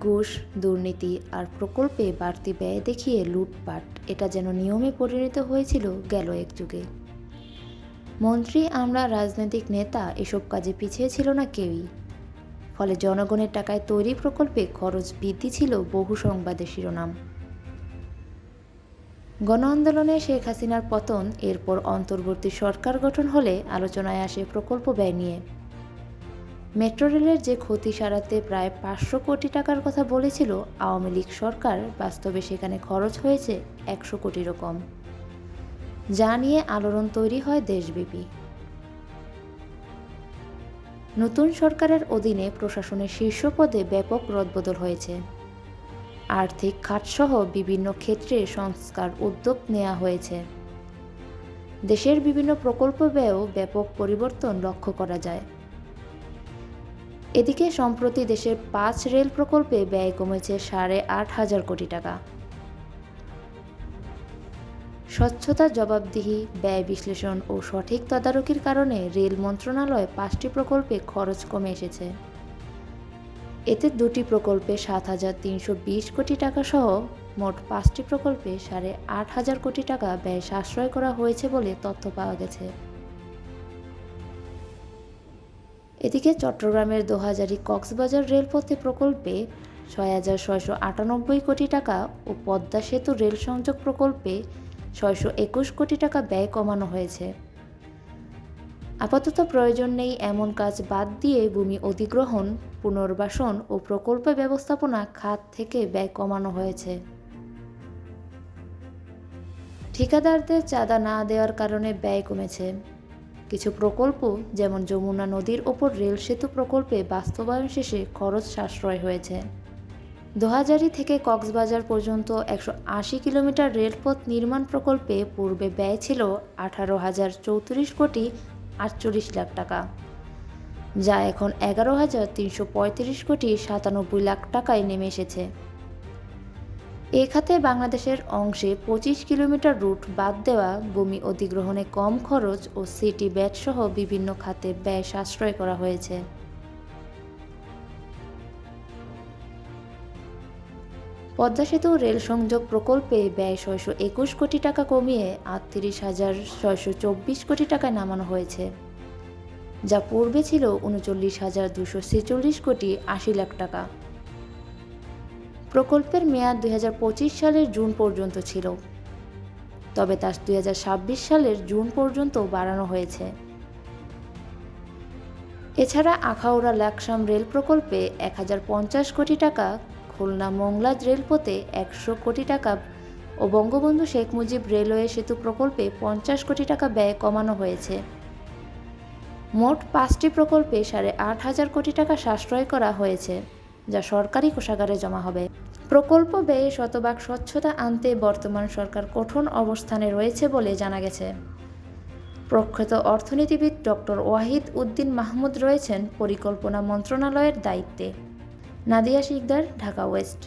ঘুষ, দুর্নীতি আর প্রকল্পে বাড়তি ব্যয় দেখিয়ে লুটপাট এটা যেন নিয়মে পরিণত হয়েছিল গেল এক যুগে। মন্ত্রী, আমলা, রাজনৈতিক নেতা এসব কাজে পিছিয়ে ছিল না কেউই। ফলে জনগণের টাকায় তৈরি প্রকল্পে খরচ বৃদ্ধি ছিল বহু সংবাদের শিরোনাম। গণ আন্দোলনে শেখ হাসিনার পতন, এরপর অন্তর্বর্তী সরকার গঠন হলে আলোচনায় আসে প্রকল্প ব্যয় নিয়ে। মেট্রো রেলের যে ক্ষতি সারাতে প্রায় 500 কোটি টাকার কথা বলেছিল আওয়ামী লীগ সরকার, বাস্তবে সেখানে খরচ হয়েছে 100 কোটিরও কম, যা নিয়ে আলোড়ন তৈরি হয় দেশব্যাপী। নতুন সরকারের অধীনে প্রশাসনের শীর্ষ পদে ব্যাপক রদবদল হয়েছে। আর্থিক খাতসহ বিভিন্ন ক্ষেত্রে সংস্কার উদ্যোগ নেওয়া হয়েছে। দেশের বিভিন্ন প্রকল্প ব্যয়েও ব্যাপক পরিবর্তন লক্ষ্য করা যায়। এদিকে সম্প্রতি দেশের 5 রেল প্রকল্পে ব্যয় কমেছে 8,500 কোটি টাকা। স্বচ্ছতা, জবাবদিহি, ব্যয় বিশ্লেষণ ও সঠিক তদারকির কারণে রেল মন্ত্রণালয় 5টি প্রকল্পে খরচ কমে এসেছে। এতে 2টি প্রকল্পে 7,320 কোটি টাকা সহ মোট 5টি প্রকল্পে 8,500 কোটি টাকা ব্যয় সাশ্রয় করা হয়েছে বলে তথ্য পাওয়া গেছে। এদিকে চট্টগ্রামের দোহাজারী কক্সবাজার রেলপথে প্রকল্পে 6,698 কোটি টাকা ও পদ্মা সেতু রেল সংযোগ প্রকল্পে 621 কোটি টাকা ব্যয় কমানো হয়েছে। আপাতত প্রয়োজন নেই এমন কাজ বাদ দিয়ে ভূমি অধিগ্রহণ, পুনর্বাসন ও প্রকল্প ব্যবস্থাপনা খাত থেকে ব্যয় কমানো হয়েছে। ঠিকাদারদের চাঁদা না দেওয়ার কারণে ব্যয় কমেছে। কিছু প্রকল্প, যেমন যমুনা নদীর ওপর রেল সেতু প্রকল্পে বাস্তবায়ন শেষে খরচ সাশ্রয় হয়েছে। দোহাজারী থেকে কক্সবাজার পর্যন্ত 180 কিলোমিটার রেলপথ নির্মাণ প্রকল্পে পূর্বে ব্যয় ছিল 18,034 কোটি 48 লাখ টাকা, যা এখন 11,335 কোটি 97 লাখ টাকায় নেমে এসেছে। এ খাতে বাংলাদেশের অংশে 25 কিলোমিটার রুট বাদ দেওয়া, ভূমি অধিগ্রহণে কম খরচ ও সিটি ব্যাট সহ বিভিন্ন খাতে ব্যয় সাশ্রয় করা হয়েছে। পদ্মা সেতু রেল সংযোগ প্রকল্পে ব্যয় 621 কোটি টাকা কমিয়ে 38,624 কোটি টাকায় নামানো হয়েছে, যা পূর্বে ছিল 39,246 কোটি 80 লাখ টাকা। প্রকল্পের মেয়াদ 2025 সালের জুন পর্যন্ত ছিল, তবে তা 2026 সালের জুন পর্যন্ত বাড়ানো হয়েছে। এছাড়া আখাউড়া লাকসাম রেল প্রকল্পে 1,050 কোটি টাকা, খুলনা মোংলা রেলপথে 100 কোটি টাকা ও বঙ্গবন্ধু শেখ মুজিব রেলওয়ে সেতু প্রকল্পে 50 কোটি টাকা ব্যয় কমানো হয়েছে। মোট 5টি প্রকল্পে 8,500 কোটি টাকা সাশ্রয় করা হয়েছে, যা সরকারি কোষাগারে জমা হবে। প্রকল্প ব্যয়ে শতভাগ স্বচ্ছতা আনতে বর্তমান সরকার কঠোর অবস্থানে রয়েছে বলে জানা গেছে। প্রখ্যাত অর্থনীতিবিদ ডক্টর ওয়াহিদ উদ্দিন মাহমুদ রয়েছেন পরিকল্পনা মন্ত্রণালয়ের দায়িত্বে। নাদিয়া শিকদার, ঢাকা ওয়েস্ট।